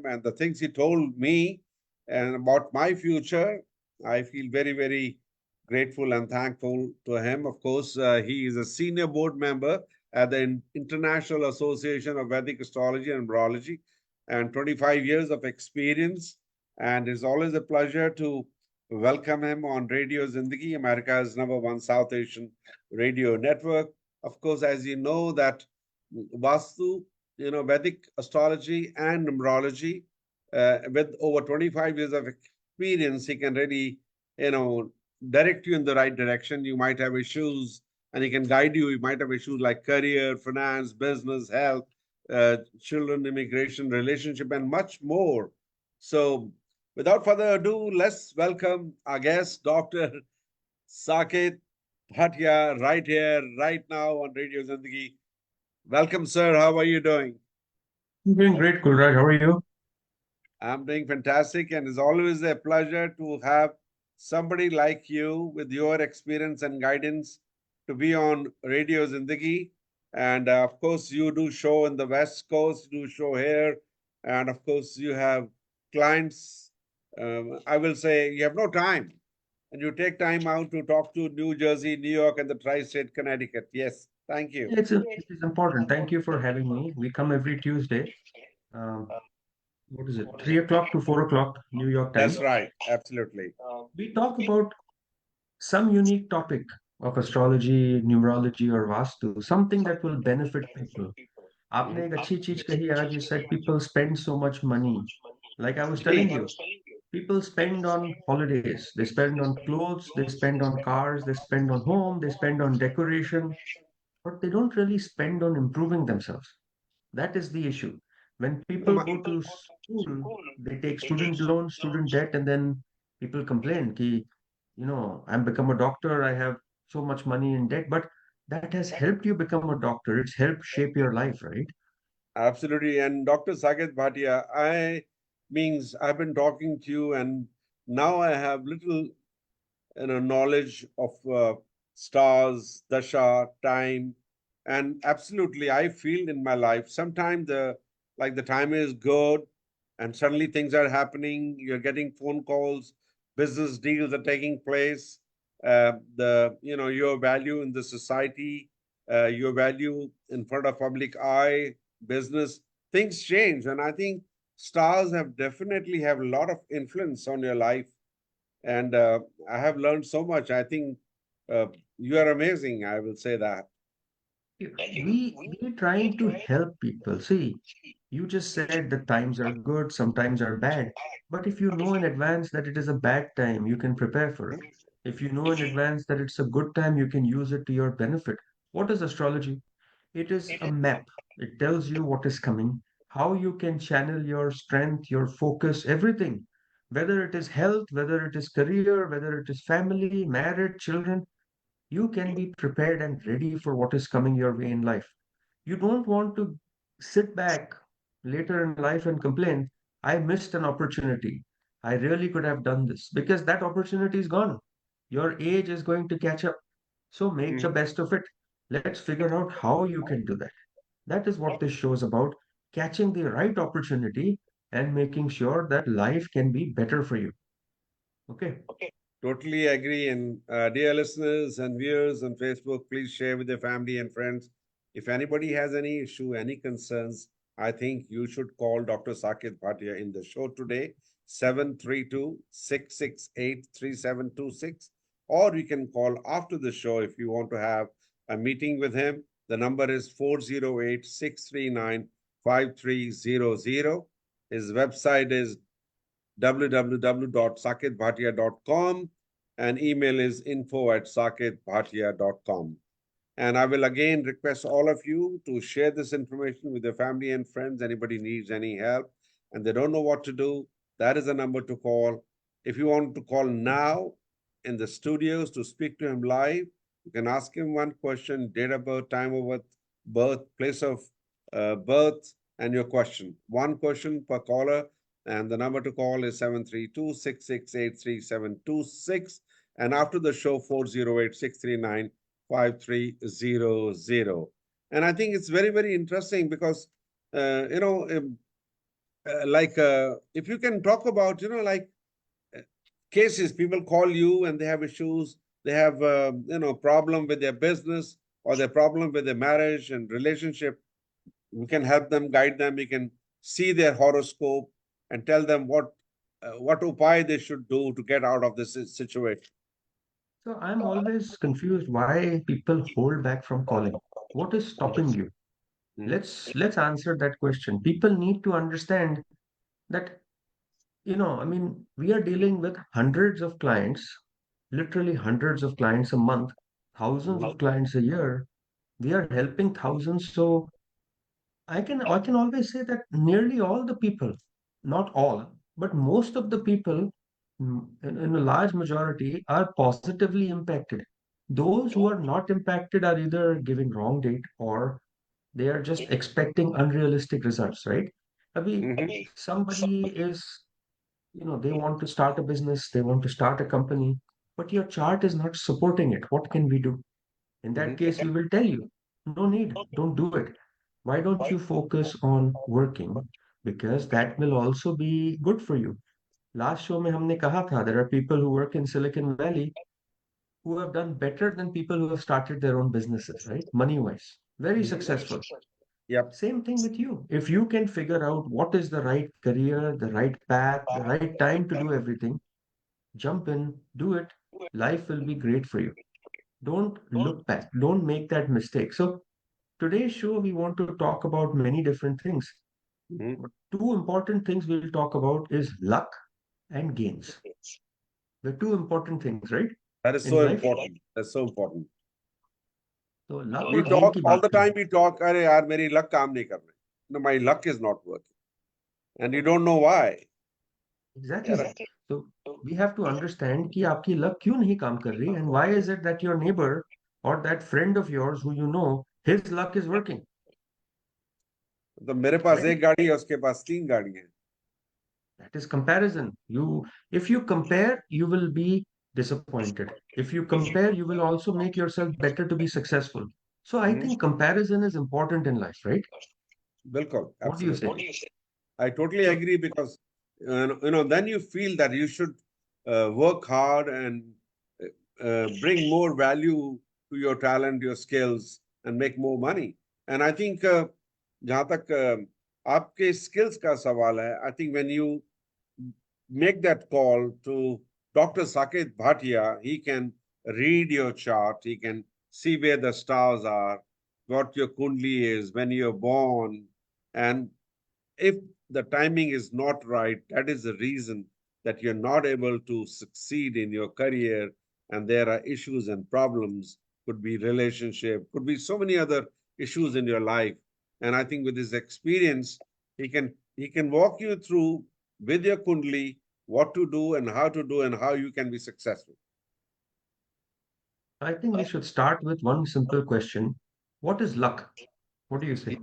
and the things he told me and about my future, I feel very, very grateful and thankful to him. Of course, he is a senior board member at the International Association of Vedic Astrology and Numerology, and 25 years of experience. And it's always a pleasure to welcome him on Radio Zindagi, America's #1 South Asian radio network. Of course, as you know, that Vastu, Vedic astrology and numerology, with over 25 years of experience, he can really, direct you in the right direction. You might have issues and he can guide you. You might have issues like career, finance, business, health, children, immigration, relationship, and much more. So, without further ado, let's welcome our guest, Dr. Saket Bhatia, right here, right now on Radio Zindagi. Welcome, sir. How are you doing? I'm doing great, Kulraj. How are you? I'm doing fantastic, and it's always a pleasure to have somebody like you with your experience and guidance to be on Radio Zindagi. And of course, you do show in the West Coast, you do show here, and of course, you have clients. I will say you have no time, and you take time out to talk to New Jersey, New York, and the Tri-State Connecticut. Yes, thank you. It is important. Thank you for having me. We come every Tuesday. Um, what is it? 3 o'clock to 4 o'clock, New York That's time. right, absolutely. We talk about some unique topic of astrology, numerology, or vastu, something that will benefit people. आपने Mhm. एक अच्छी चीज कही आज. You said people spend so much money. Like I was telling you, people spend on holidays, they spend on clothes, they spend on cars, they spend on home, they spend on decoration, but they don't really spend on improving themselves. That is the issue. When people go to school, they take student loan, student debt, and then people complain, ki, I'm become a doctor, I have so much money in debt, but that has helped you become a doctor. It's helped shape your life, right? Absolutely. And Dr. Saket Bhatia, I've been talking to you, and now I have little knowledge of stars, dasha, time, and absolutely, I feel in my life sometimes the time is good, and suddenly things are happening. You're getting phone calls, business deals are taking place. Your value in the society, your value in front of public eye, business things change, and I think stars have definitely have a lot of influence on your life, and I have learned so much. I think uh, you are amazing. I will say that. We're trying to help people. See, you just said that times are good, sometimes are bad. But if you know in advance that it is a bad time, you can prepare for it. If you know in advance that it's a good time, you can use it to your benefit. What is astrology? It is a map. It tells you what is coming, how you can channel your strength, your focus, everything. Whether it is health, whether it is career, whether it is family, marriage, children, you can be prepared and ready for what is coming your way in life. You don't want to sit back later in life and complain, I missed an opportunity. I really could have done this because that opportunity is gone. Your age is going to catch up. So make the Mhm. best of it. Let's figure out how you can do that. That is what this show is about, catching the right opportunity and making sure that life can be better for you. Okay. Totally agree. And dear listeners and viewers on Facebook, please share with your family and friends. If anybody has any issue, any concerns, I think you should call Dr. Saket Bhatia in the show today, 732-668-3726. Or you can call after the show if you want to have a meeting with him. The number is 408-639-5300. His website is www.saketbhatia.com, and email is info@saketbhatia.com. And I will again request all of you to share this information with your family and friends. Anybody needs any help and they don't know what to do, that is the number to call. If you want to call now in the studios to speak to him live, you can ask him one question: date of birth, time of birth, place of birth, and your question. One question per caller. And the number to call is 732-668-3726. And after the show, 408-639-5300. And I think it's very, very interesting because, uh, you know, um, if you can talk about, uh, cases, people call you and they have issues, they have, problem with their business or their problem with their marriage and relationship. We can help them, guide them. We can see their horoscope and tell them what upay they should do to get out of this situation. So I'm always confused why people hold back from calling. What is stopping you? Mhm. Let's answer that question. People need to understand that, I mean, we are dealing with hundreds of clients, literally hundreds of clients a month, thousands Mhm. of clients a year. We are helping thousands. So I can always say that nearly all the people, not all, but most of the people, in a large majority, are positively impacted. Those who are not impacted are either giving wrong date or they are just expecting unrealistic results, right? I mean, Mhm. somebody is, they want to start a business, they want to start a company, but your chart is not supporting it. What can we do? In that Mhm. case, we will tell you, no need, don't do it. Why don't you focus on working? Because that will also be good for you. Last show में हमने कहा था, there are people who work in Silicon Valley who have done better than people who have started their own businesses, right? Money-wise, very Mhm. successful. Yep. Same thing with you. If you can figure out what is the right career, the right path, the right time to do everything, jump in, do it. Life will be great for you. Don't look back. Don't make that mistake. So today's show, we want to talk about many different things. Mhm. But two important things we'll talk about is luck and gains. The two important things, right? That is In so life. important. That's so important. तो luck We और gain talk की all बात the करें. time. We talk, अरे यार मेरी luck काम नहीं कर रही. No, my luck is not working, and you don't know why. Exactly. Yeah. So we have to understand कि आपकी luck क्यों नहीं काम कर रही and why is it that your neighbor or that friend of yours who you know, his luck is working, तो मेरे पास right? एक गाड़ी है, उसके पास तीन गाड़ी है. That is comparison. If you compare, you will be disappointed. If you compare, you will also make yourself better to be successful. So I Mhm. think comparison is important in life, right? बिल्कुल, What do you absolutely. say? I totally So agree because then you feel that you should work hard and bring more value to your talent, your skills, and make more money. And I think जहाँ तक आपके skills का सवाल है, I think when you make that call to Dr. Saket Bhatia, he can read your chart, he can see where the stars are, what your kundli is, when you're born, and if the timing is not right, that is the reason that you're not able to succeed in your career, and there are issues and problems. Could be relationship, could be so many other issues in your life. And I think with his experience, he can walk you through with your kundli what to do and how you can be successful. I think we should start with one simple question. What is luck? What do you say?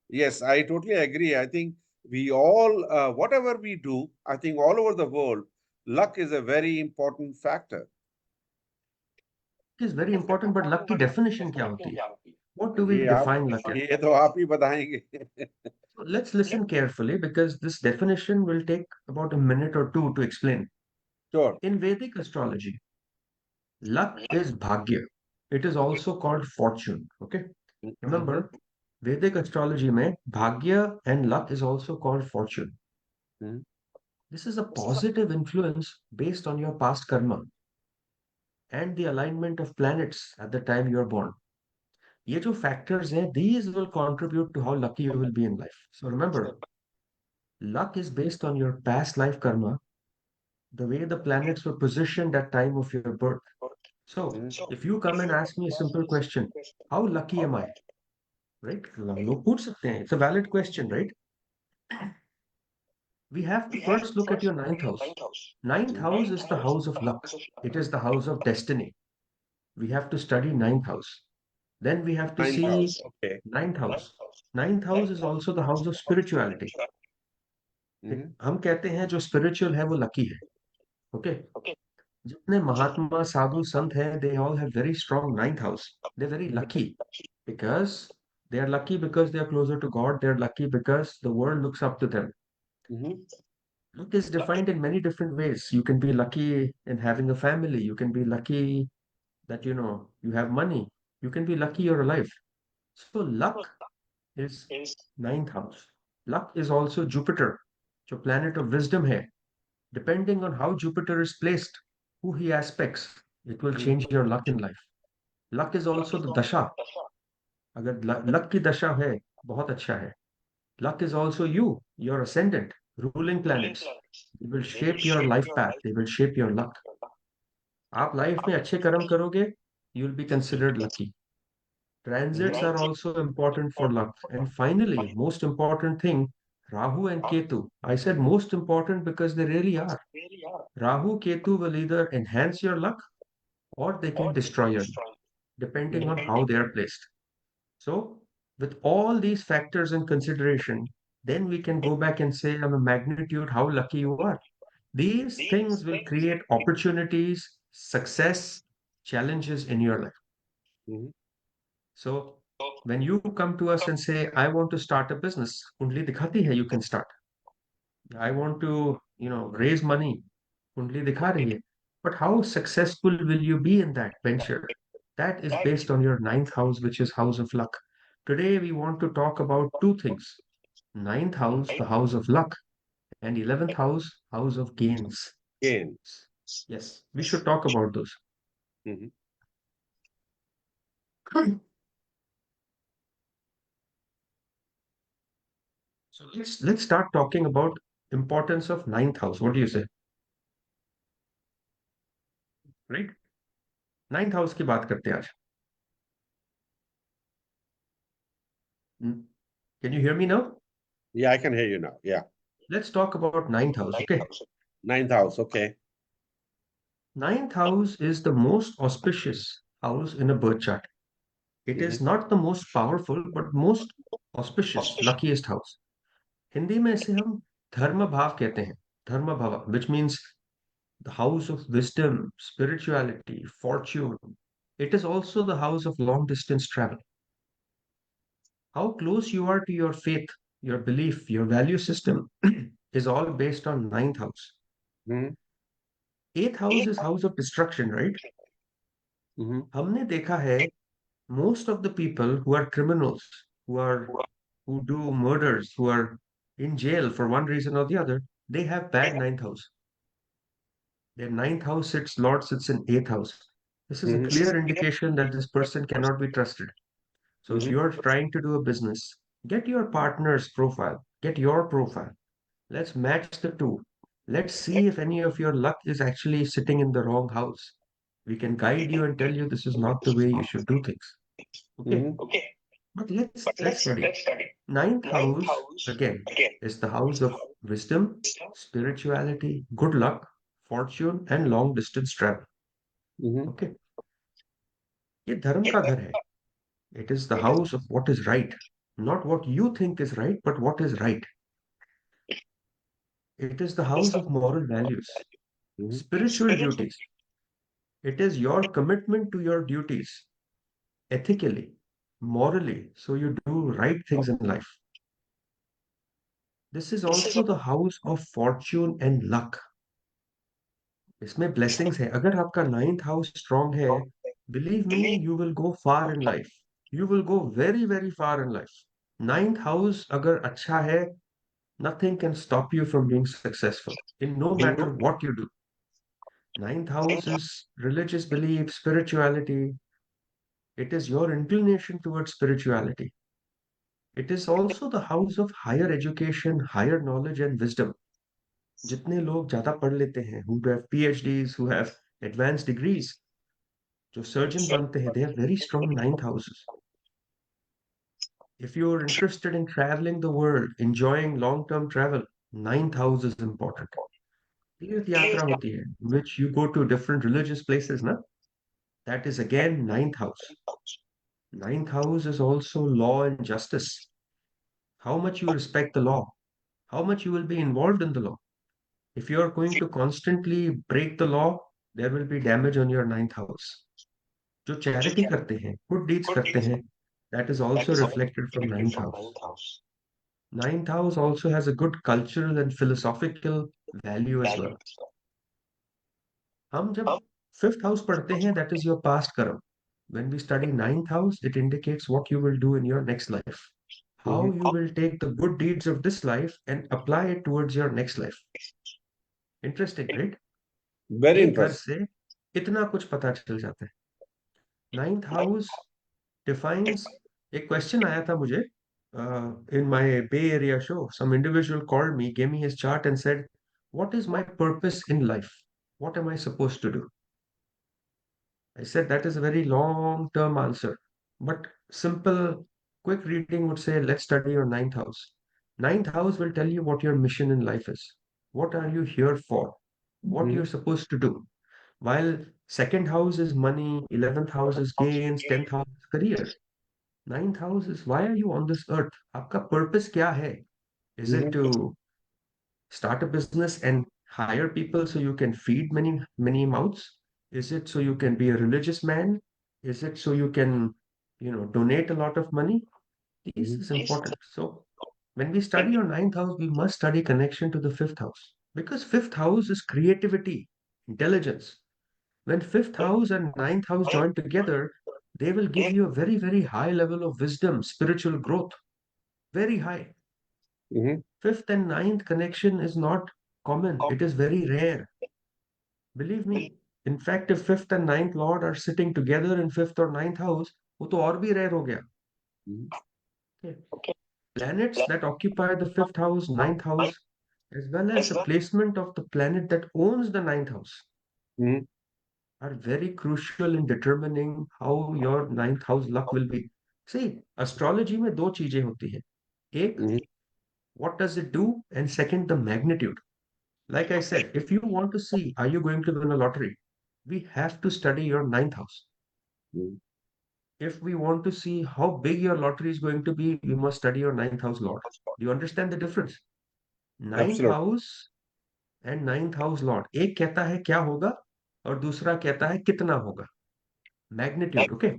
Yes, I totally agree. I think we all, whatever we do, I think all over the world, luck is a very important factor. It is very important, but luck की definition क्या होती है? What do we ये आप define luck as? ये तो आप ही बताएंगे. So let's listen carefully because this definition will take about a minute or two to explain. Sure. In Vedic astrology, luck is bhagya. It is also called fortune. Okay. Mm-hmm. Remember, Vedic astrology में bhagya and luck is also called fortune. Mm-hmm. This is a positive influence based on your past karma and the alignment of planets at the time you are born. ये जो factors हैं, these will contribute to how lucky you will be in life. So remember, luck is based on your past life karma, the way the planets were positioned at time of your birth. So if you come and ask me a simple question, how lucky am I? Right? लोग पूछ सकते हैं. It's a valid question, right? We have to first look at your ninth house. Ninth house is the house of luck. It is the house of destiny. We have to study ninth house. Then we have to Ninth see house. Okay. ninth house. Ninth house is also the house of spirituality. Mm-hmm. हम कहते हैं जो spiritual है वो lucky है. Okay? जितने महात्मा साधु संत हैं, they all have very strong ninth house. They're very lucky because they are lucky because they are closer to God. They're lucky because the world looks up to them. Mm-hmm. Luck is defined in many different ways. You can be lucky in having a family. You can be lucky that, you have money. You can be lucky you're alive. So luck is ninth house. Luck is also Jupiter, जो planet of wisdom है. Depending on how Jupiter is placed, who he aspects, it will Mm-hmm. change your luck in life. Luck is also the dasha. अगर luck की दशा है, बहुत अच्छा है. Luck is also you, your ascendant, ruling planets. They will shape your life path. They will shape your luck. आप life में अच्छे कर्म करोगे, you will be considered lucky. Transits are also important for luck. And finally, most important thing, Rahu and Ketu. I said most important because they really are. Rahu, Ketu will either enhance your luck or they can destroy your luck, depending on how they are placed. So, with all these factors in consideration, then we can go back and say, on a magnitude, how lucky you are. These things will create opportunities, success, challenges in your life. Mm-hmm. So, when you come to us and say, I want to start a business, kundli dikhati hai, you can start. I want to, raise money, kundli dikha rahi hai. But how successful will you be in that venture? That is based on your ninth house, which is house of luck. Today, we want to talk about two things. Ninth house, the house of luck, and 11th house, house of gains. Again. Yes, we should talk about those. Mm-hmm. So let's start talking about importance of ninth house. What do you say? Right? Ninth house की बात करते हैं आज. Hmm. Can you hear me now? Yeah, I can hear you now. Yeah. Let's talk about ninth house. Okay. Ninth house. Okay. Ninth house is the most auspicious house in a birth chart. It Mm-hmm. is not the most powerful, but most auspicious, luckiest house. Hindi में इसे हम धर्म भाव कहते हैं. धर्म भाव, which means the house of wisdom, spirituality, fortune. It is also the house of long distance travel. How close you are to your faith, your belief, your value system is all based on ninth house. Mm-hmm. Eighth house is house of destruction, right? Mm-hmm. हमने देखा है most of the people who are criminals, who do murders, who are in jail for one reason or the other, they have bad ninth house. Their ninth house sits, Lord sits in eighth house. This is a Mm-hmm. clear indication that this person cannot be trusted. So if Mm-hmm. you are trying to do a business, get your partner's profile, get your profile. Let's match the two. Let's see if any of your luck is actually sitting in the wrong house. We can guide you and tell you this is not the way you should do things. Okay. Mm-hmm. But let's study. Ninth house, again, is the house of wisdom, spirituality, good luck, fortune, and long distance travel. Mm-hmm. Okay. ये धर्म का घर है. It is the house of what is right. Not what you think is right, but what is right. It is the house of moral values, Mm-hmm. spiritual duties. It is your commitment to your duties ethically, morally, so you do right things in life. This is also the house of fortune and luck. इसमें blessings है. अगर आपका ninth house strong है, believe me, you will go far in life. You will go very, very far in life. Ninth house अगर अच्छा है, nothing can stop you from being successful in no matter what you do. Ninth house is religious belief, spirituality. It is your inclination towards spirituality. It is also the house of higher education, higher knowledge and wisdom. जितने लोग ज्यादा पढ़ लेते हैं, who have PhDs, who have advanced degrees, जो surgeon बनते हैं, they have very strong ninth houses. If you are interested in traveling the world, enjoying long-term travel, ninth house is important. तीर्थ यात्रा होती है, which you go to different religious places, na? That is again ninth house. Ninth house is also law and justice. How much you respect the law, how much you will be involved in the law. If you are going to constantly break the law, there will be damage on your ninth house. जो charity करते हैं, good deeds करते हैं, that is also reflected from ninth house. Ninth house also has a good cultural and philosophical value as well. हम जब fifth house पढ़ते हैं, that is your past karma. When we study ninth house, it indicates what you will do in your next life. How Mhm. you will take the good deeds of this life and apply it towards your next life. Interesting, right? Very एक घर interesting. से इतना कुछ पता चल जाता है. Ninth house defines. एक question आया था मुझे in my Bay Area show. Some individual called me, gave me his chart and said, "What is my purpose in life? What am I supposed to do?" I said that is a very long term answer, but simple, quick reading would say, let's study your ninth house. Ninth house will tell you what your mission in life is. What are you here for? What you're Mhm. supposed to do. While second house is money, 11th house is gains, 10th house is career. Ninth house is why are you on this earth? आपका purpose क्या है? Is it Mhm. to start a business and hire people so you can feed many mouths? Is it so you can be a religious man? Is it so you can, donate a lot of money? This Mhm. is important. So when we study your ninth house, we must study connection to the fifth house because fifth house is creativity, intelligence. When fifth house and ninth house join together, they will give you a very, very high level of wisdom, spiritual growth, very high. Mhm. Fifth and ninth connection is not common, it is very rare. Believe me. In fact, if fifth and ninth lord are sitting together in fifth or ninth house, वो तो और भी rare हो गया. Mhm. Okay. Planets that occupy the fifth house, ninth house, as well as the placement of the planet that owns the ninth house, Mhm. are very crucial in determining how your ninth house luck will be. See, astrology में दो चीजें होती हैं. एक, Mhm. what does it do? And second, the magnitude. Like I said, if you want to see, are you going to win a lottery? We have to study your ninth house. Mhm. If we want to see how big your lottery is going to be, we must study your ninth house lord. Do you understand the difference? Ninth Absolutely. house and ninth house lord. एक कहता है क्या होगा और दूसरा कहता है कितना होगा. Magnitude, okay?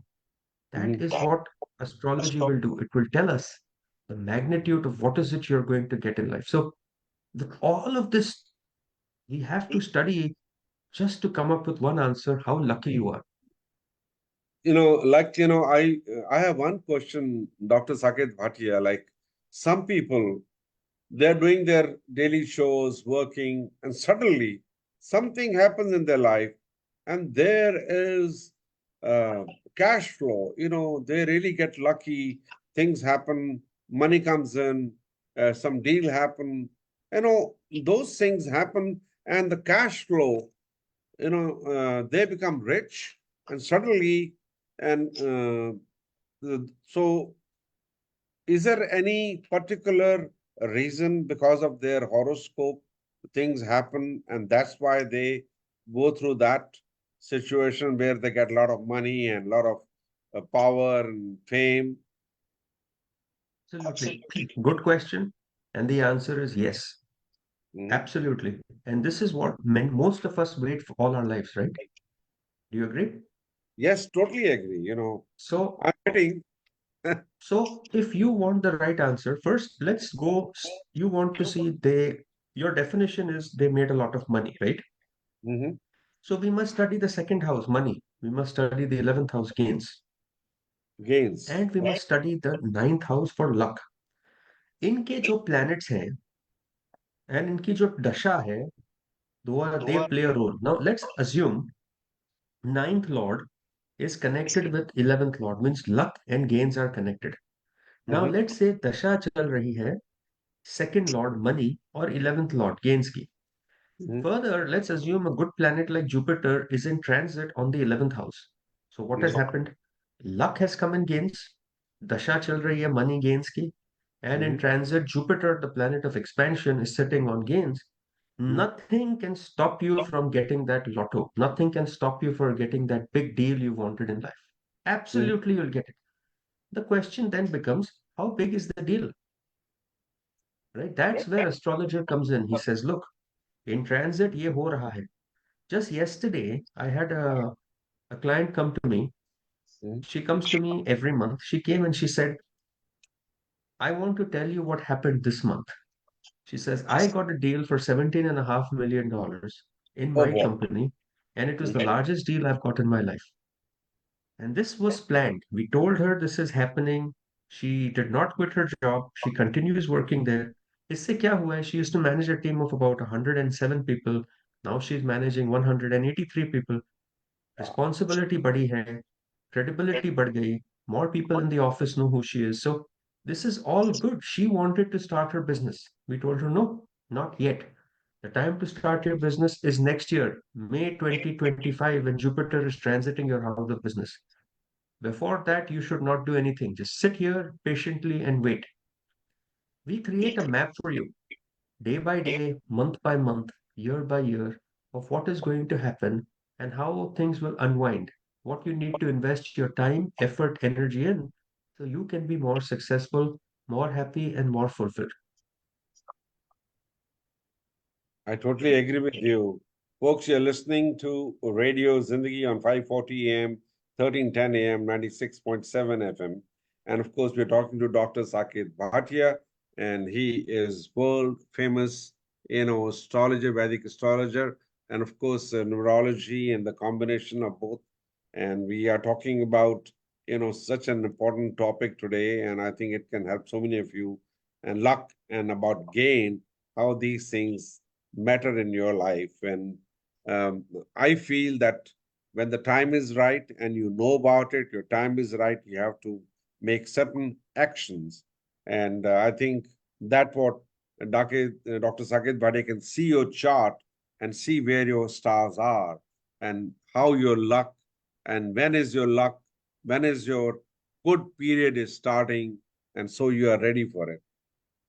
That Mhm. is what astrology will do. It will tell us the magnitude of what is it you're going to get in life. So with all of this, we have to study just to come up with one answer how lucky you are. I have one question, Dr. Saket Bhatia. Like some people, they're doing their daily shows, working, and suddenly something happens in their life, and there is uh, cash flow. They really get lucky. Things happen, money comes in, some deal happen. Those things happen, and the cash flow. They become rich, and suddenly, and so is there any particular reason because of their horoscope things happen and that's why they go through that situation where they get a lot of money and a lot of power and fame? Absolutely. Good question. And the answer is yes. Mhm. Absolutely. And this is what most of us wait for all our lives, right? Do you agree? Yes, totally agree. So, I'm getting. so if you want the right answer, first let's go. You want to see your definition is they made a lot of money, right? Mhm. So we must study the second house, money. We must study the 11th house, gains. Gains. And we must study the ninth house for luck. इनके जो planets हैं and इनकी जो दशा है, they play a role. Now let's assume ninth lord is connected with 11th lord, means luck and gains are connected. Now Mhm. let's say दशा चल रही है second lord money or 11th lord gains की. Mhm. Further, let's assume a good planet like Jupiter is in transit on the 11th house. So what has Mhm. happened? Luck has come in gains. Dasha chal rahi hai money gains ki. And in Mhm. transit, Jupiter, the planet of expansion, is sitting on gains. Mhm. Nothing can stop you from getting that lotto. Nothing can stop you from getting that big deal you wanted in life. Mhm. Absolutely, you'll get it. The question then becomes, how big is the deal? Right? That's where astrologer comes in. He says, look, in transit, ye ho raha hai. Just yesterday, I had a client come to me. Mhm. She comes to me every month. She came and she said, I want to tell you what happened this month. She says, I got a deal for $17.5 million in Oh my boy. company, and it was the Mhm. largest deal I've got in my life. And this was planned. We told her this is happening. She did not quit her job. She continues working there. इससे क्या हुआ है? She used to manage a team of about 107 people. Now she's managing 183 people. Responsibility बढ़ी है. Credibility बढ़ गई. More people in the office know who she is. So this is all good. She wanted to start her business. We told her, no, not yet. The time to start your business is next year, May 2025, when Jupiter is transiting your house of business. Before that, you should not do anything. Just sit here patiently and wait. We create a map for you, day by day, month by month, year by year, of what is going to happen and how things will unwind, what you need to invest your time, effort, energy in, so you can be more successful, more happy, and more fulfilled. I totally agree with you. Folks, you're listening to Radio Zindagi on 540 AM, 1310 AM, 96.7 FM. And of course, we're talking to Dr. Saket Bhatia, and he is world famous, astrologer, Vedic astrologer, and of course, neurology and the combination of both. And we are talking about, such an important topic today, and I think it can help so many of you. And luck and about gain, how these things matter in your life. And um, I feel that when the time is right and you know about it, your time is right, you have to make certain actions. And I think that what Dr. Saket Bhade can see your chart and see where your stars are and how your luck and when is your luck, when is your good period is starting, and so you are ready for it.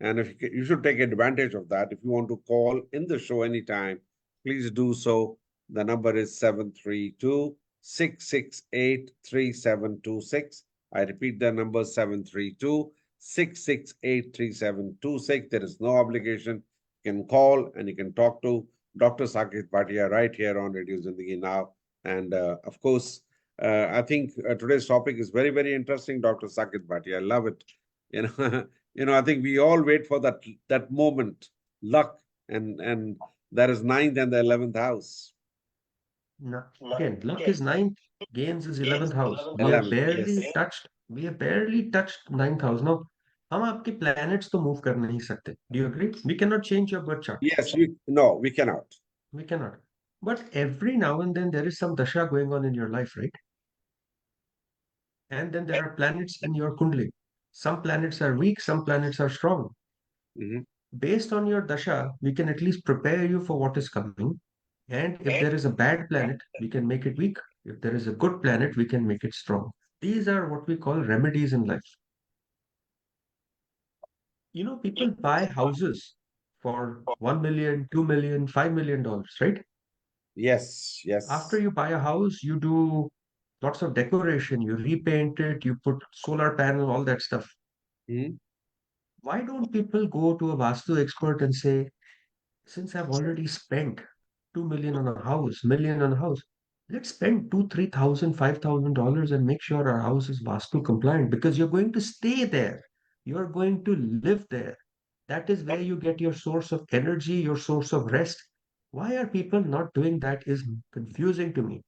And if you should take advantage of that. If you want to call in the show anytime, please do so. The number is 732-668-3726. I repeat the number 732-668-3726. There is no obligation. You can call and you can talk to Dr. Saket Bhatia right here on Radio Zindagi Now. And of course, I think today's topic is very, very interesting, Dr. Saket Bhatia. I love it. You know, I think we all wait for that moment, luck, and that is ninth and the 11th house. Again, luck is ninth, gains is 11th house. 11th, yes. We have barely touched ninth house. Now, हम आपके planets तो move कर नहीं सकते. Do you agree? We cannot change your birth chart. Yes, no, we cannot. We cannot. But every now and then there is some dasha going on in your life, right? And then there are planets in your kundli. Some planets are weak, some planets are strong. Mhm. Based on your dasha, we can at least prepare you for what is coming. And if there is a bad planet, we can make it weak. If there is a good planet, we can make it strong. These are what we call remedies in life. People buy houses for 1 million, 2 million, $5 million, right? Yes, After yes. you buy a house, you do lots of decoration, you repaint it, you put solar panel, all that stuff. Mhm. Why don't people go to a Vastu expert and say, since I've already spent 2 million on a house, million on a house, let's spend two, 3,000, $5,000 and make sure our house is Vastu compliant because you're going to stay there. You're going to live there. That is where you get your source of energy, your source of rest. Why are people not doing that is confusing to me.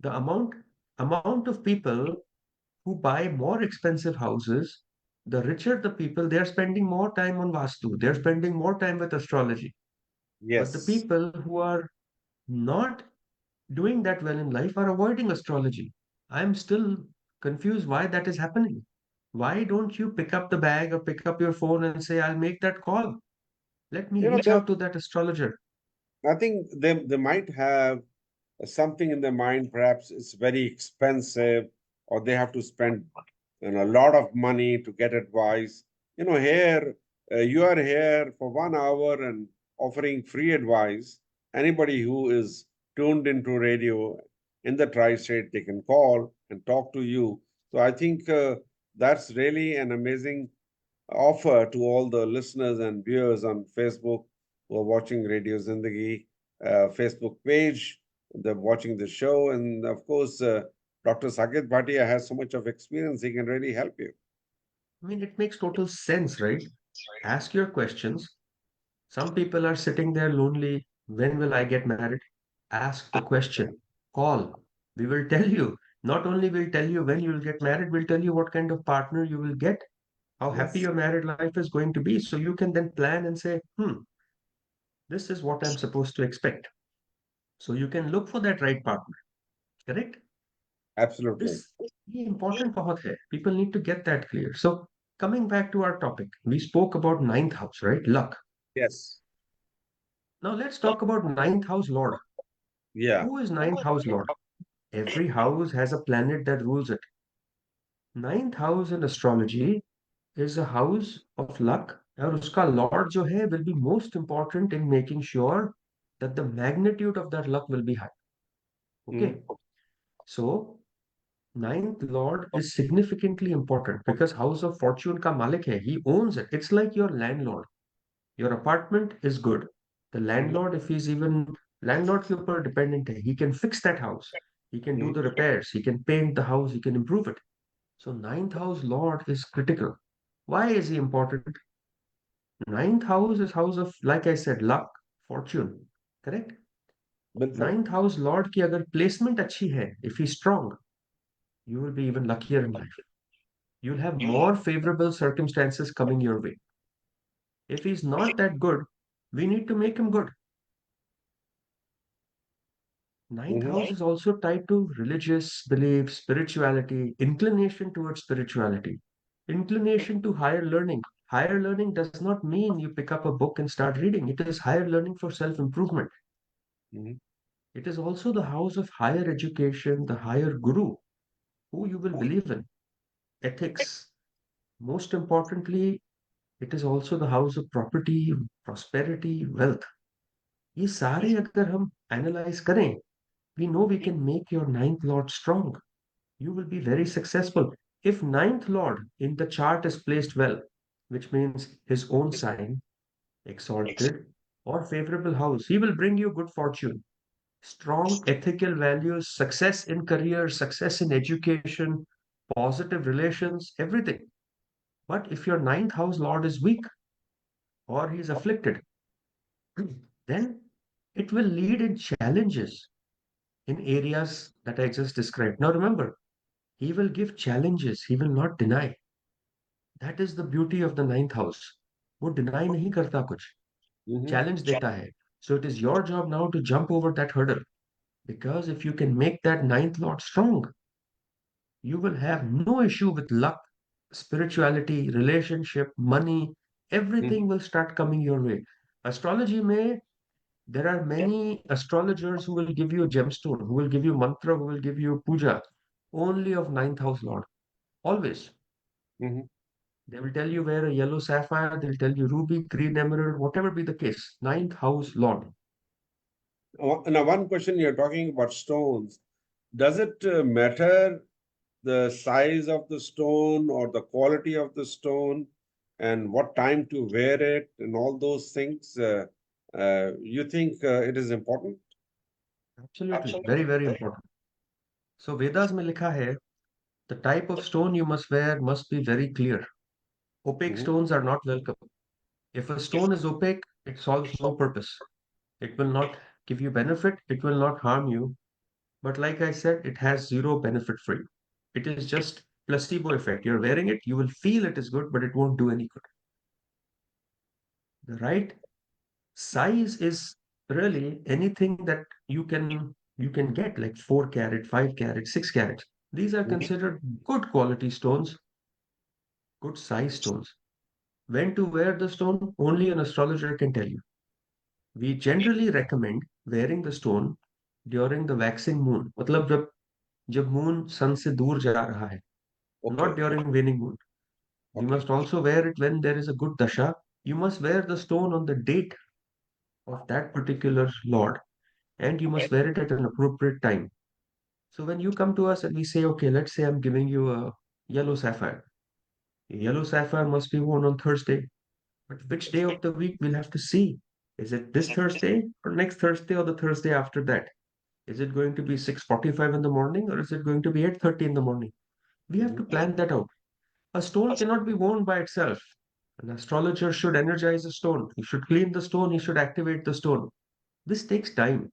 The amount of people who buy more expensive houses, the richer the people, they're spending more time on Vastu. They're spending more time with astrology. But the Yes. people who are not doing that well in life are avoiding astrology. I'm still confused why that is happening. Why don't you pick up the bag or pick up your phone and say, I'll make that call? Let me You know, reach out to that astrologer. I think they might have something in their mind. Perhaps it's very expensive, or they have to spend a lot of money to get advice. Here you are here for 1 hour and offering free advice. Anybody who is tuned into radio in the tri-state, they can call and talk to you. So I think that's really an amazing offer to all the listeners and viewers on Facebook who are watching Radio Zindagi Facebook page. They're watching the show. And of course, Dr. Saket Bhatia has so much of experience, he can really help you. I mean, it makes total sense, right? Ask your questions. Some people are sitting there lonely. When will I get married? Ask the question. Call. We will tell you. Not only will tell you when you will get married, we'll tell you what kind of partner you will get, how happy Yes, your married life is going to be. So you can then plan and say, this is what I'm supposed to expect. So you can look for that right partner. Correct? absolutely. This ये important बहुत है. People need to get that clear. So coming back to our topic, we spoke about ninth house, right? Luck. Yes. Now let's talk about ninth house lord. Yeah. Who is ninth house lord? Every house has a planet that rules it. Ninth house in astrology is a house of luck और उसका lord जो है will be most important in making sure that the magnitude of that luck will be high. Mm-hmm. Okay, so ninth lord is significantly important because house of fortune का मालिक है. He owns it. It's like your landlord. Your apartment is good. The Mm-hmm. landlord, if he's even landlord के ऊपर dependent है, he can fix that house. He can do the repairs. He can paint the house. He can improve it. So ninth house lord is critical. Why is he important? Ninth house is house of, like I said, luck, fortune. Correct? बिल्कुल. Ninth house lord की अगर placement अच्छी है, if he's strong, you will be even luckier in life. You'll have more favorable circumstances coming your way. If he's not that good, we need to make him good. Ninth Mm-hmm. house is also tied to religious belief, spirituality, inclination towards spirituality, inclination to higher learning. Higher learning does not mean you pick up a book and start reading. It is higher learning for self improvement. Mm-hmm. It is also the house of higher education, the higher guru, who you will believe in, ethics. Most importantly, it is also the house of property, prosperity, wealth. ये सारे अगर हम analyze करें, we know we can make your ninth lord strong. You will be very successful. If ninth lord in the chart is placed well, which means his own sign, exalted, or favorable house, he will bring you good fortune, strong ethical values, success in career, success in education, positive relations, everything. But if your ninth house lord is weak or he is afflicted, then it will lead in challenges in areas that I just described. Now remember, he will give challenges, he will not deny. That is the beauty of the ninth house. वो deny नहीं करता कुछ, Mm-hmm. challenge देता है. So it is your job now to jump over that hurdle. Because if you can make that ninth lord strong, you will have no issue with luck, spirituality, relationship, money. Mm-hmm. Everything will start coming your way. Astrology may there are many astrologers who will give you a gemstone, who will give you mantra, who will give you puja, only of ninth house lord. Always. Mm-hmm. They will tell you wear a yellow sapphire, they'll tell you ruby, green emerald, whatever be the case. Ninth house lord. Now, one question, you're talking about stones. Does it matter the size of the stone or the quality of the stone and what time to wear it and all those things? You think it is important? Absolutely. Very, very important. So Vedas में लिखा है, the type of stone you must wear must be very clear. Opaque Mm-hmm. stones are not welcome. If a stone is opaque, it solves no purpose. It will not give you benefit, it will not harm you. But like I said, it has zero benefit for you. It is just placebo effect. You're wearing it, you will feel it is good, but it won't do any good. The right size is really anything that you can get, like 4 carat, 5 carat, 6 carat. These are considered good quality stones, good size stones. When to wear the stone, only an astrologer can tell you. We generally recommend wearing the stone during the waxing moon. मतलब जब moon sun से दूर जा रहा है, not Okay. during waning moon. We Okay. must also wear it when there is a good dasha. You must wear the stone on the date of that particular lord, and you must wear it at an appropriate time. So when you come to us and we say, okay, let's say I'm giving you a yellow sapphire. Yellow sapphire must be worn on Thursday. But which day of the week we'll have to see? Is it this Thursday or next Thursday or the Thursday after that? Is it going to be 6:45 in the morning or is it going to be 8:30 in the morning? We have Mm-hmm. to plan that out. A stone cannot be worn by itself. An astrologer should energize a stone. He should clean the stone. He should activate the stone. This takes time.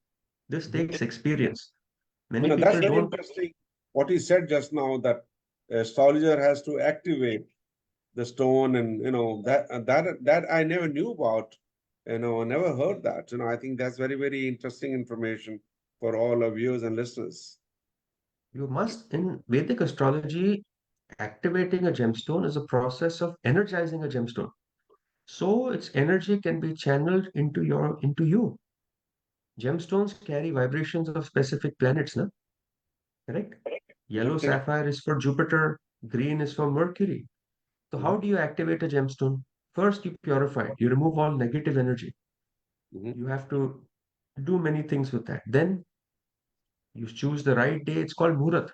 This Mhm. takes experience. Many You know, that's people very don't. interesting. What you said just now, that astrologer has to activate the stone, and that I never knew about. I never heard that. I think that's very, very interesting information for all our viewers and listeners. You must, in Vedic astrology, activating a gemstone is a process of energizing a gemstone. So its energy can be channeled into you. Gemstones carry vibrations of specific planets, na? Correct? Yellow Okay. sapphire is for Jupiter, green is for Mercury. So how Mhm. do you activate a gemstone? First, you purify it. You remove all negative energy. Mhm. You have to do many things with that. Then you choose the right day. It's called Murat.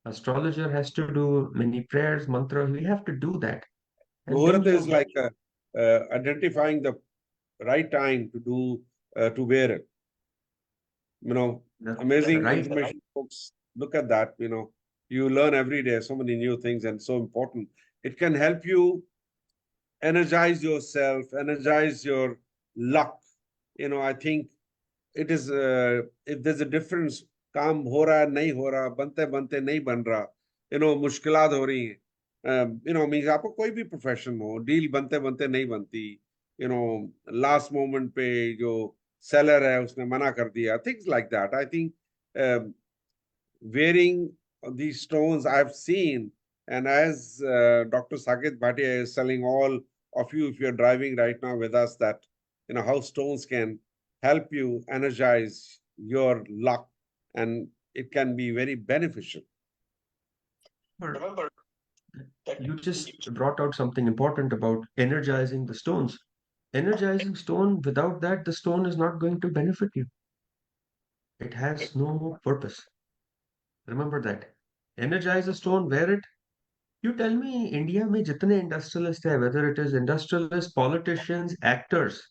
Astrologer has to do many prayers, mantra. We have to do that. And then Muhurat is you, like identifying the right time to do to wear it. the Amazing right, information, folks. Look at that. You learn every day so many new things, and so important. It can help you energize yourself, energize your luck. I think it is, if there's a difference, काम हो रहा है नहीं हो रहा, बनते बनते नहीं बन रहा, मुश्किलात हो रही हैं, मीन्स आपको कोई भी प्रोफेशन हो, डील बनते बनते नहीं बनती, लास्ट मोमेंट पे जो सेलर है उसने मना कर दिया, things like that, I think wearing these stones I've seen. And as Dr. Saket Bhatia is telling all of you, if you're driving right now with us, that how stones can help you energize your luck, and it can be very beneficial. remember, you just brought out something important about energizing the stones. Energizing stone, without that, the stone is not going to benefit you. It has no purpose. Remember that. Energize a stone, wear it. You tell me, India में जितने industrialists हैं, whether it is industrialists, politicians, actors,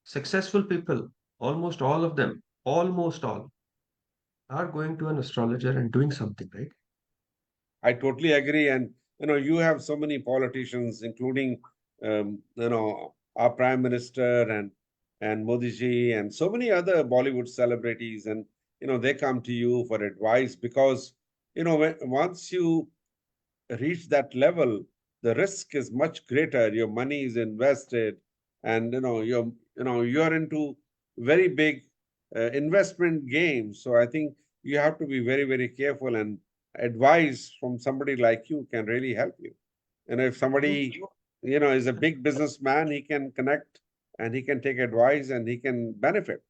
successful people, almost all of them, almost all, are going to an astrologer and doing something, right? I totally agree. And you have so many politicians, including our Prime Minister and Modi ji, and so many other Bollywood celebrities, and they come to you for advice because once you reach that level, the risk is much greater. Your money is invested, and you're into very big investment games. So I think you have to be very, very careful, and advice from somebody like you can really help you. And if You, somebody is a big businessman, he can connect and he can take advice and he can benefit.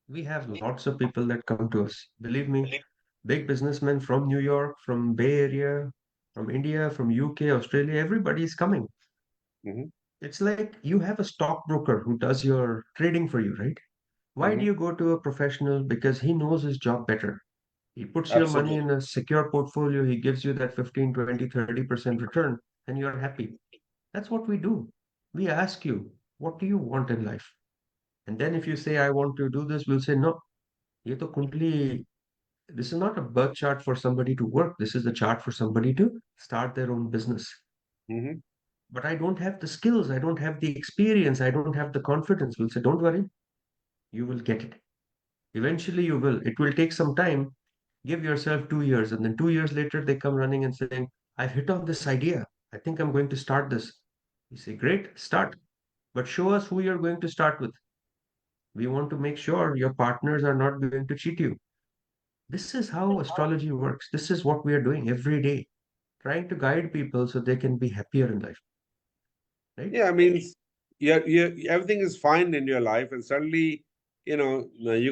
we have lots of people that come to us. Believe me, big businessmen from New York, from Bay Area, from India, from UK, Australia, everybody is coming. Hmm. It's like you have a stockbroker who does your trading for you, right? Why do Hmm. you go to a professional? Because he knows his job better. He puts your money Absolutely. in a secure portfolio. He gives you that 15, 20, 30% return, and you're happy. That's what we do. We ask you, what do you want in life? And then if you say, I want to do this, we'll say, no, ye to kuntli, this is not a birth chart for somebody to work. This is the chart for somebody to start their own business. Hmm. But I don't have the skills. I don't have the experience. I don't have the confidence. We'll say, don't worry, you will get it. Eventually, you will. It will take some time. Give yourself 2 years. And then 2 years later, they come running and saying, I've hit on this idea. I think I'm going to start this. You say, great, start. But show us who you're going to start with. We want to make sure your partners are not going to cheat you. This is how astrology works. This is what we are doing every day, trying to guide people so they can be happier in life, right? Yeah, I mean, everything is fine in your life, and suddenly, you're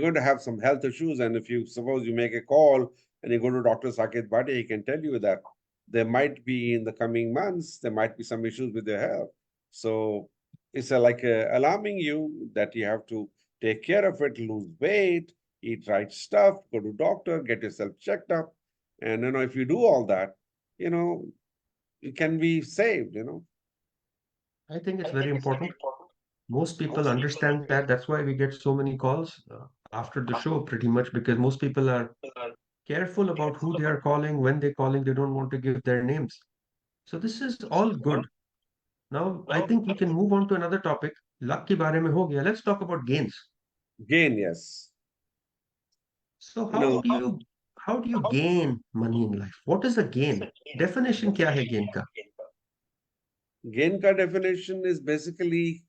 going to have some health issues. And if you suppose you make a call and you go to Dr. Saket Bhatia, he can tell you that there might be in the coming months, there might be some issues with your health. So it's like alarming you that you have to take care of it, lose weight, eat right stuff, go to doctor, get yourself checked up. And, if you do all that, you know, you can be saved. I think it's very important. Most people understand that. That's why we get so many calls after the show, pretty much because most people are careful about who they are calling, when they're calling. They don't want to give their names. So this is all good. Now I think we can move on to another topic. Luck के बारे में हो गया. Let's talk about gains. Gain, yes. So You know, how do you gain money in life? What is a gain? Definition क्या है gain का? gain ka definition is basically,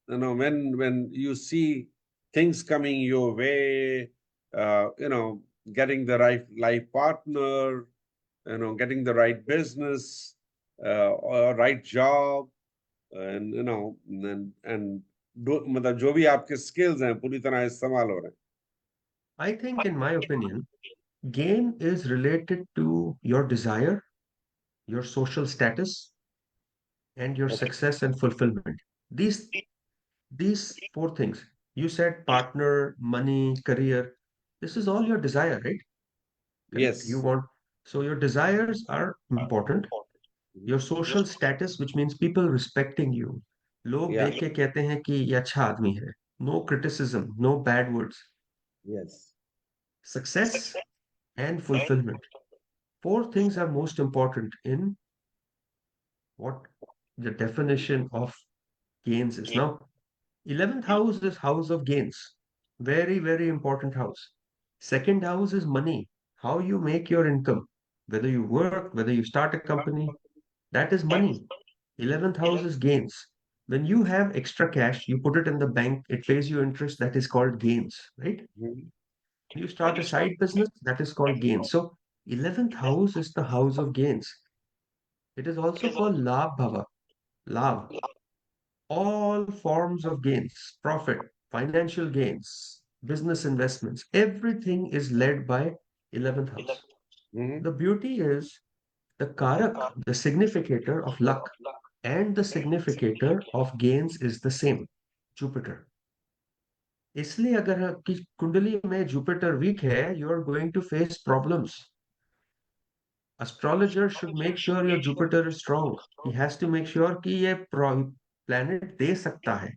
when you see things coming your way, getting the right life partner, getting the right business, or right job, and मतलब जो भी आपके skills हैं पूरी तरह इस्तेमाल हो रहे हैं. I think in my opinion, gain is related to your desire, your social status, and your Okay. success and fulfillment. These these four things. You said partner, money, career. This is all your desire, right? Correct. You Yes. want, so your desires are important. Mhm. Your social status, which means people respecting you. लोग Yeah. देख के कहते हैं कि ये अच्छा आदमी है. No criticism, no bad words. Yes. Success and fulfillment. Four things are most important in what the definition of gains is. Now, 11th house is house of gains. Very, very important house. Second house is money. How you make your income. Whether you work, whether you start a company, that is money. 11th house is gains. When you have extra cash, you put it in the bank, it pays you interest, that is called gains, right? Mhm. When you start a side business, that is called gains. So, 11th house is the house of gains. It is also called Labh Bhava, Labh. All forms of gains, profit, financial gains, business investments, everything is led by 11th house. Mhm. The beauty is the karak, the significator of luck, and the significator of gains is the same, Jupiter. इसलिए अगर आपकी कुंडली में Jupiter week है, you are going to face problems. Astrologer should make sure your Jupiter is strong. He has to make sure कि ये planet दे सकता है.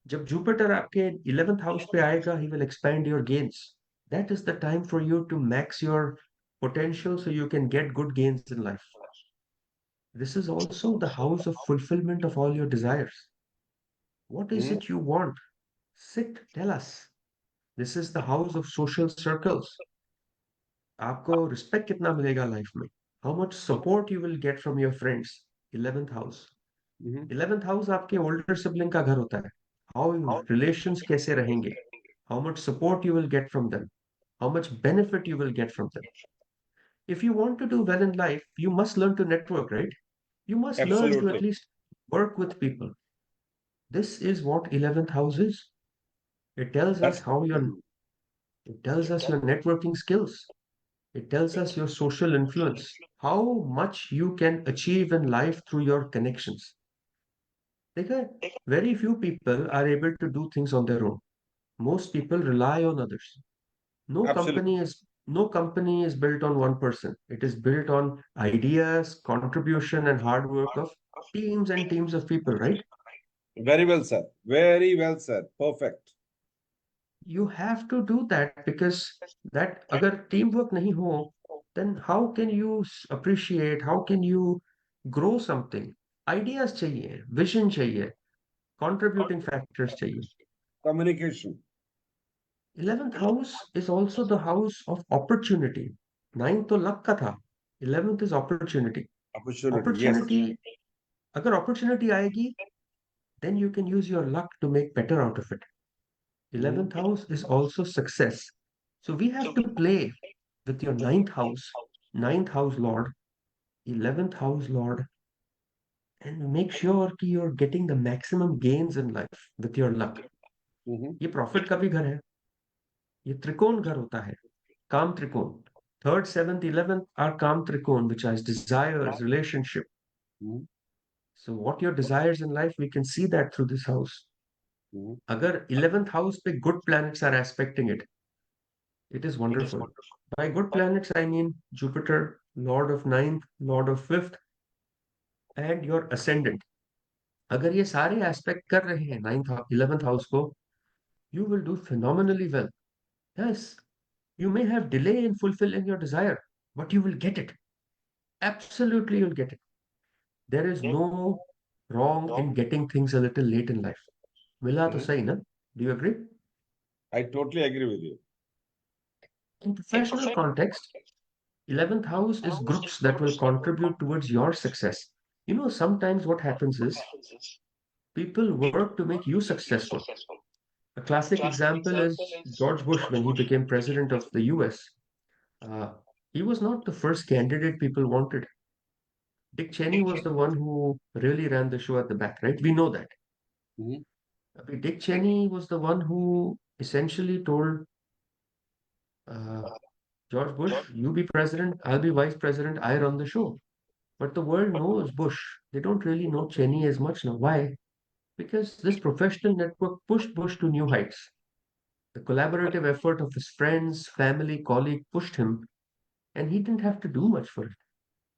जब जुपिटर आपके 11th हाउस पे आएगा, he will expand your gains. That is the time for you to max your potential so you can get good gains in life. This is also the house of fulfillment of all your desires. What is Mhm. it you want? Sit, tell us. This is the house of social circles. आपको respect कितना मिलेगा life में? How much support you will get from your friends? 11th house. Mhm. 11th house आपके older sibling का घर होता है. How relations कैसे रहेंगे? How much support you will get from them? How much benefit you will get from them? If you want to do well in life, you must learn to network, right? You must learn to at Absolutely. least work with people. This is what 11th house is. It tells us That's how your it tells us your networking skills. It tells us your social influence, how much you can achieve in life through your connections. देखा है, very few people are able to do things on their own. Most people rely on others. No absolutely company is no company is built on one person. It is built on ideas, contribution, and hard work of teams and teams of people, right? very well said. Very well said. Perfect. You have to do that because that अगर teamwork नहीं हो, then how can you appreciate, how can you grow something? Ideas चाहिए, vision चाहिए, contributing factors चाहिए. Communication. 11th house is also the house of opportunity. 9 तो luck का था. 11th is opportunity. Opportunity. Yes. Opportunity, अगर opportunity आएगी, then you can use your luck to make better out of it. 11th Mhm. house is also success. So we have to play with your ninth house lord, 11th house lord, and make sure कि you're getting the maximum gains in life with your luck. Mhm. ये profit का भी घर है. ये त्रिकोण घर होता है. काम त्रिकोण. Third, seventh, 11th are काम त्रिकोण, which has desires, relationship. Mhm. So what your desires in life, we can see that through this house. Mhm. अगर 11th house पे good planets are aspecting it, it is wonderful. By good planets, I mean Jupiter, Lord of ninth, Lord of fifth, and your ascendant. अगर ये सारे aspect कर रहे हैं ninth 11th house को, you will do phenomenally well. Yes, you may have delay in fulfilling your desire, but you will get it. Absolutely, you'll get it. There is no wrong in getting things a little late in life. मिला तो Mhm. सही ना? Do you agree? I totally agree with you. In professional context, 11th house is groups that will contribute towards your success. Sometimes what happens is people work to make you successful. A classic example is George Bush when he became president of the US. Uh, he was not the first candidate people wanted. Dick Cheney was the one who really ran the show at the back, right? We know that. Mhm. Dick Cheney was the one who essentially told uh, George Bush, you be president, I'll be vice president, I run the show. But the world knows Bush. They don't really know Cheney as much now. Why? Because this professional network pushed Bush to new heights. The collaborative effort of his friends, family, colleague pushed him, and he didn't have to do much for it.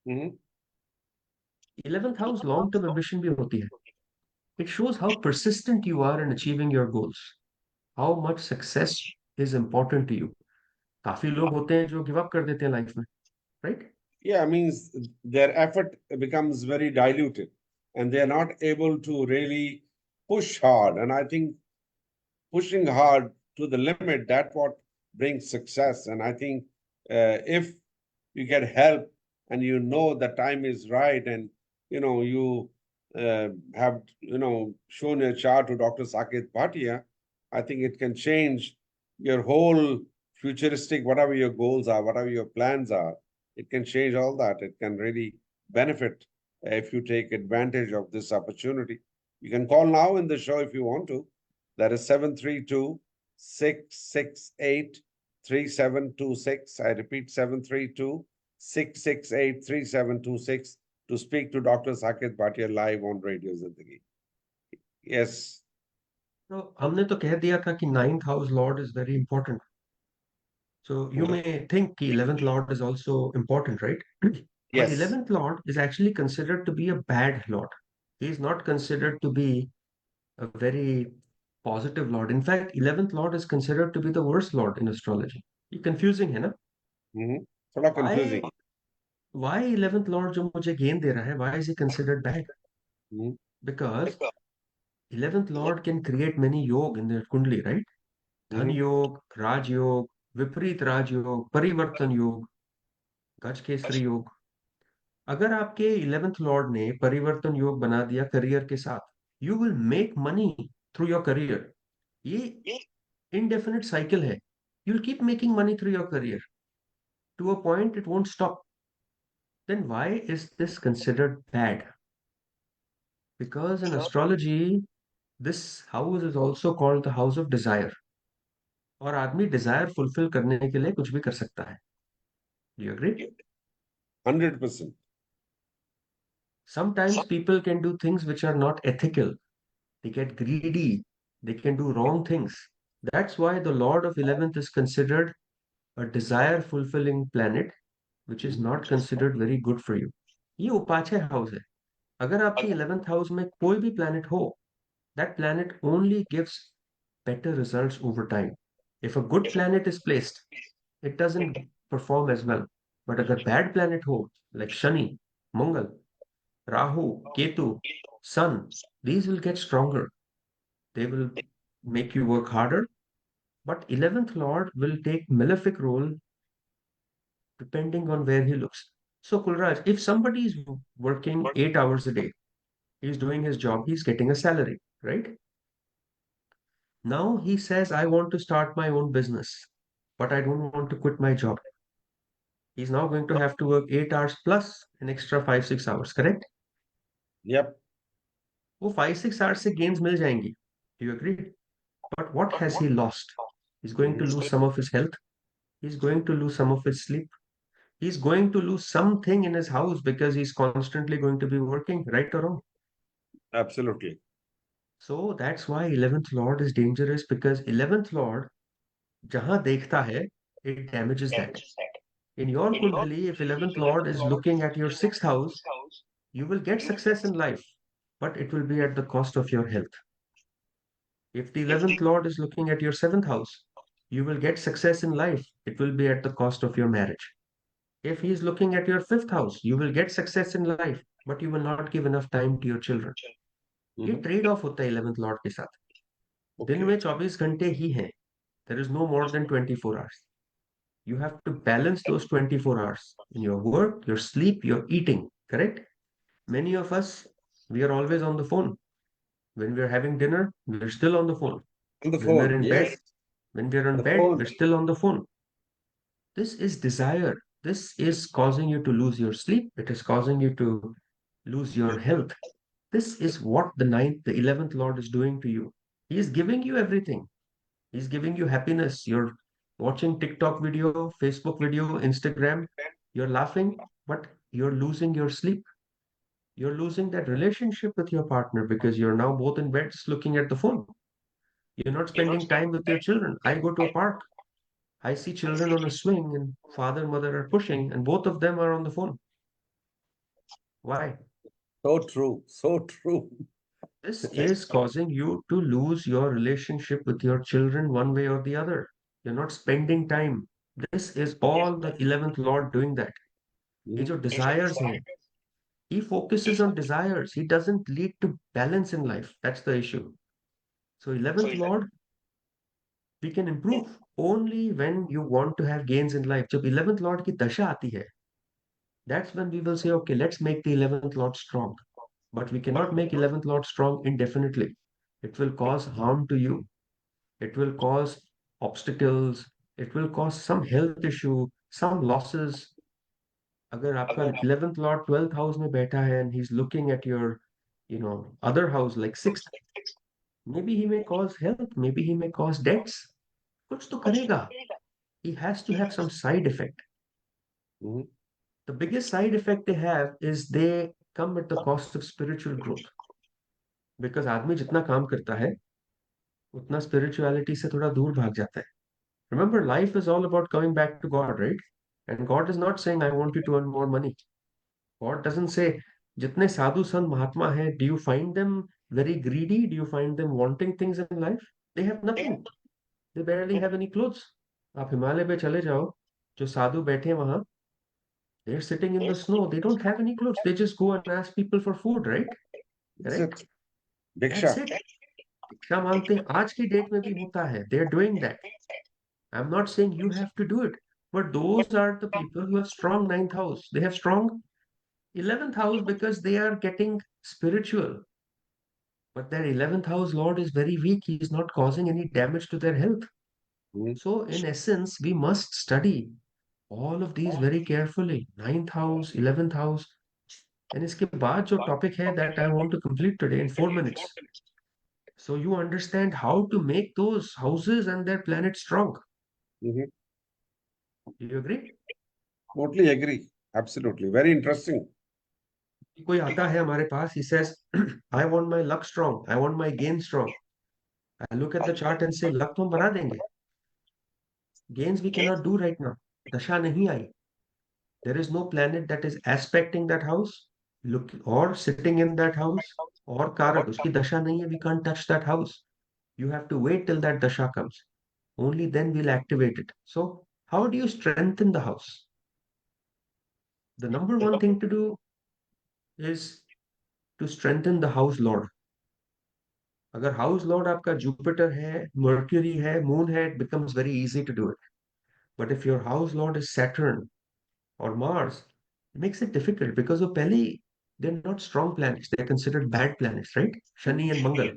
Mhm. 11th house long-term ambition भी होती है. It shows how persistent you are in achieving your goals, how much success is important to you. काफी लोग होते हैं जो give up कर देते हैं लाइफ में, right? Yeah, means their effort becomes very diluted and they are not able to really push hard. And I think pushing hard to the limit, that's what brings success. And I think if you get help and you know the time is right and you have shown your chart to Dr. Saket Bhatia, I think it can change your whole futuristic, whatever your goals are, whatever your plans are. It can change all that. It can really benefit if you take advantage of this opportunity. You can call now in the show if you want to. That is 732-668-3726. I repeat, 732-668-3726 to speak to Dr. Saket Bhatia live on Radio Zindagi. Yes, तो हमने तो कह दिया था कि ninth house Lord is very important. So you mhm, may think the 11th Lord is also important, right? But yes. 11th Lord is actually considered to be a bad Lord. He is not considered to be a very positive Lord. In fact, 11th Lord is considered to be the worst Lord in astrology. ये confusing है ना? Mhm. थोड़ा Why, confusing. why 11th Lord जो मुझे gain दे रहा है, why is he considered bad? Mhm, Because 11th Lord can create many yog in their kundli, right? धन mhm, योग, राज योग, विपरीत राज योग, परिवर्तन योग, गज केसरी योग. अगर आपके 11th लॉर्ड ने परिवर्तन योग बना दिया करियर के साथ, you will make money through your career. ये इनडेफिनेट साइकिल है. You will keep making money through your career to a point it won't stop. Then why is this considered bad? Because in astrology this house is also called the house of desire. और आदमी Dzire fulfil करने के लिए कुछ भी कर सकता है. Do you agree? 100%. Sometimes people can do things which are not ethical. They get greedy. They can do wrong things. That's why the Lord of 11th is considered a desire fulfilling planet, which is Mhm, not considered very good for you. ये उपाचाय house है. अगर आपके 11th house में कोई भी planet हो, that planet only gives better results over time. If a good planet is placed, it doesn't perform as well. But अगर bad planet हो, like Shani, Mangal, Rahu, Ketu, Sun, these will get stronger. They will make you work harder. But 11th Lord will take malefic role depending on where he looks. So, Kulraj, if somebody is working 8 hours a day, he's doing his job, he's getting a salary, right? Now he says, I want to start my own business, but I don't want to quit my job. He's now going to have to work 8 hours plus an extra 5, 6 hours, correct? yep, वो 5, 6 hours से gains मिल जाएंगी. Do you agree? But what has he lost? He's going to mhm, lose some of his health. He's going to lose some of his sleep. He's going to lose something in his house because he's constantly going to be working, right or wrong. absolutely. So that's why 11th Lord is dangerous because 11th Lord, jahan dekhta hai, it damages that. In your Kundali, if 11th Lord is looking at your 6th house, you will get success in life, but it will be at the cost of your health. If the 11th Lord is looking at your 7th house, you will get success in life. It will be at the cost of your marriage. If he is looking at your fifth house, you will get success in life, but you will not give enough time to your children. ये Hmm. Trade off होता है 11th Lord के साथ. दिन Okay. में 24 घंटे ही हैं. There is no more than 24 hours. You have to balance those 24 hours in your work, your sleep, your eating, correct? Many of us, we are always on the phone. When we are having dinner, we're still on the phone. On the When we're phone. in bed, Yes. when we're in The bed, phone. we're still on the phone. This is desire. This is causing you to lose your sleep. It is causing you to lose your health. This is what the ninth, the 11th Lord is doing to you. He is giving you everything. He's giving you happiness. You're watching TikTok video, Facebook video, Instagram. You're laughing, but you're losing your sleep. You're losing that relationship with your partner because you're now both in bed just looking at the phone. You're not spending time with your children. I go to a park. I see children on a swing and father and mother are pushing and both of them are on the phone. Why? So true. So true. This is causing you to lose your relationship with your children one way or the other. You're not spending time. This is all the 11th Lord doing that. ये Mhm. जो desires हैं, he focuses on desires. He doesn't lead to balance in life. That's the issue. So 11th Lord, we can improve only when you want to have gains in life. जब 11th Lord की दशा आती है, that's when we will say, okay, let's make the 11th Lord strong. But we cannot make 11th Lord strong indefinitely. It will cause harm to you. It will cause obstacles. It will cause some health issue, some losses. अगर आपका 11th Lord 12th house में बैठा है and he's looking at your, other house like 6th, maybe he may cause health, maybe he may cause debts. कुछ तो करेगा. He has to have some side effect. Mhm. The biggest side effect they have is they come at the cost of spiritual growth. Because आदमी जितना काम करता है उतना spirituality से थोड़ा दूर भाग जाता है. Remember, life is all about coming back to God, right? And God is not saying, I want you to earn more money. God doesn't say, जितने साधु संत महात्मा हैं, do you find them very greedy? Do you find them wanting things in life? They have nothing. They barely have any clothes. आप हिमालय पे चले जाओ, जो साधु बैठे हैं वहां, they're sitting in the snow. They don't have any clothes. They just go and ask people for food, right? That's Correct? it. That's Diksha. it. भिक्षा मांगते हैं आज की डेट में भी होता है. They're doing that. I'm not saying you have to do it, but those are the people who have strong ninth house. They have strong 11th house because they are getting spiritual. But their 11th house Lord is very weak. He is not causing any damage to their health. Mhm. So, in essence, we must study all of these very carefully. Ninth house, 11th house. And इसके बाद जो topic है that I want to complete today in 4 minutes. So you understand how to make those houses and their planets strong. Mhm. Do you agree? Totally agree. Absolutely. Very interesting. कोई आता है हमारे पास, he says, I want my luck strong, I want my gain strong. I look at the chart and say, luck तो हम बना देंगे. Gains we cannot do right now. दशा नहीं आई. There is no planet that is aspecting that house, look or sitting in that house, or कारक उसकी दशा नहीं है. We can't touch that house. You have to wait till that dasha comes. Only then we'll activate it. So, how do you strengthen the house? The number one thing to do is to strengthen the house lord. अगर house Lord आपका Jupiter है, mercury है, moon है, it becomes very easy to do it. But if your house lord is Saturn or Mars, it makes it difficult because वो पहले ही they're not strong planets. They're considered bad planets, right? Shani and Mangal.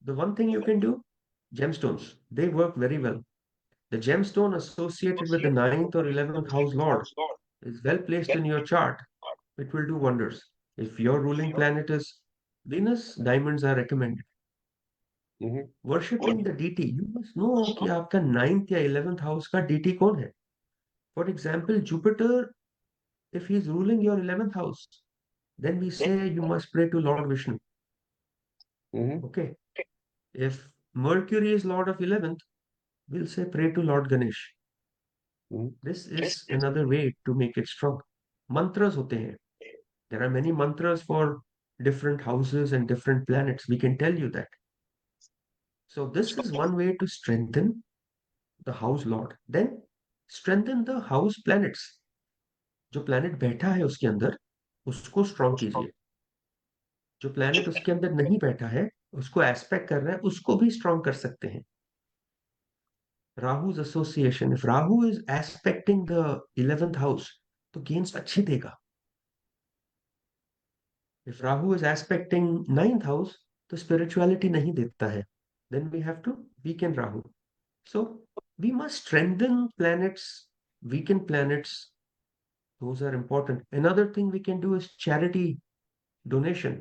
The one thing you can do, gemstones, they work very well. The gemstone associated with the ninth or 11th house lord is well placed in your chart. It will do wonders. If your ruling planet is Venus, diamonds are recommended. Mhm. Worshipping the deity, you must know कि आपका ninth या 11th house का deity कौन है. For example, Jupiter, if he is ruling your 11th house, then we say you must pray to Lord Vishnu. Mhm. Okay. If Mercury is Lord of 11th, we'll say pray to Lord Ganesh. Mhm. This is another way to make it strong. Mantras होते हैं. There are many mantras for different houses and different planets. We can tell you that. So this is one way to strengthen the house lord. Then strengthen the house planets. जो planet बैठा है उसके अंदर, उसको strong कीजिए। जो planet उसके अंदर नहीं बैठा है, उसको एस्पेक्ट कर रहा है, उसको भी स्ट्रांग कर सकते हैं। Rahu's association, if Rahu is aspecting the 11th house, तो गेन्स अच्छी देगा। If Rahu is aspecting 9th house, तो स्पिरिचुअलिटी नहीं देता है। Then we have to weaken Rahu. So we must strengthen planets, weaken planets. Those are important. Another thing we can do is charity donation.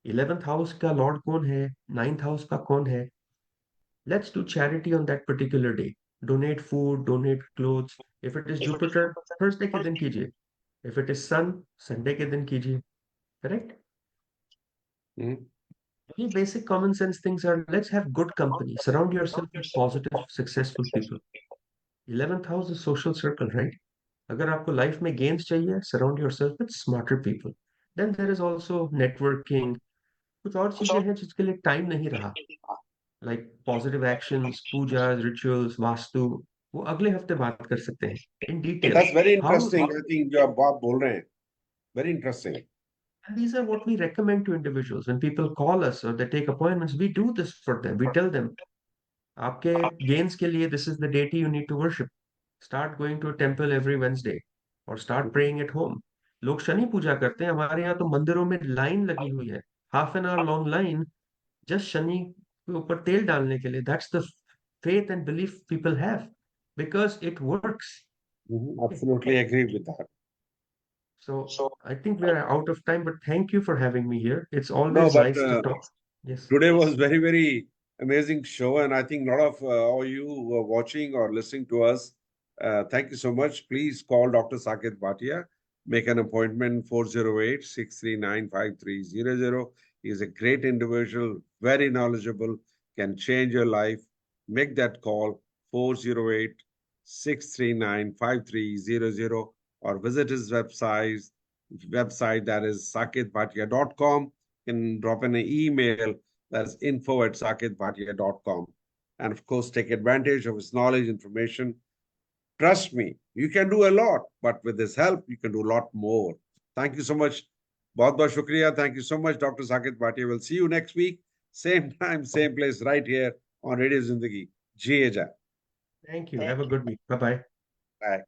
11th house का lord कौन है, 9th house का कौन है? Let's do charity on that particular day. Donate food, donate clothes. If it is Jupiter, Thursday के दिन कीजिए. If it is Sun, Sunday के दिन कीजिए. Correct? Mhm. Very basic common sense things are, let's have good company. Surround yourself with positive, successful people. 11th house is social circle, right? अगर आपको life में gains चाहिए, surround yourself with smarter people. Then there is also networking. कुछ और चीजें हैं जिसके लिए टाइम नहीं रहा, like positive actions, puja, rituals, vastu. वो अगले हफ्ते बात कर सकते हैं in detail. That's very how interesting. I think जो आप बोल रहे हैं, very interesting. And these are what we recommend to individuals. When people call us or they take appointments, we do this for them. We tell them, आपके gains के लिए this is the deity you need to worship. Start going to a temple every Wednesday or start Mhm. praying at home. लोग शनि पूजा करते हैं, हमारे यहाँ तो मंदिरों में लाइन लगी हुई है, half an hour long line, just Shani के ऊपर तेल डालने के लिए। That's the faith and belief people have because it works. Mhm. Okay. Absolutely agree with that. So I think we are out of time, but thank you for having me here. It's No, always but nice to talk. Yes. today was very, very amazing show, and I think a lot of all you who are watching or listening to us, thank you so much. Please call Dr. Saket Bhatia. Make an appointment 408-639-5300. He is a great individual, very knowledgeable, can change your life. Make that call 408-639-5300 or visit his website that is saketbhatia.com. Can drop in an email, that's info@saketbhatia.com. And of course, take advantage of his knowledge, information. Trust me, you can do a lot, but with his help, you can do a lot more. Thank you so much. बहुत बहुत शुक्रिया. Thank you so much, Dr. Saket Bhatia. We'll see you next week. Same time, same place, right here on Radio Zindagi. Ji Jai. Thank you. Have a good week. Bye bye. Bye.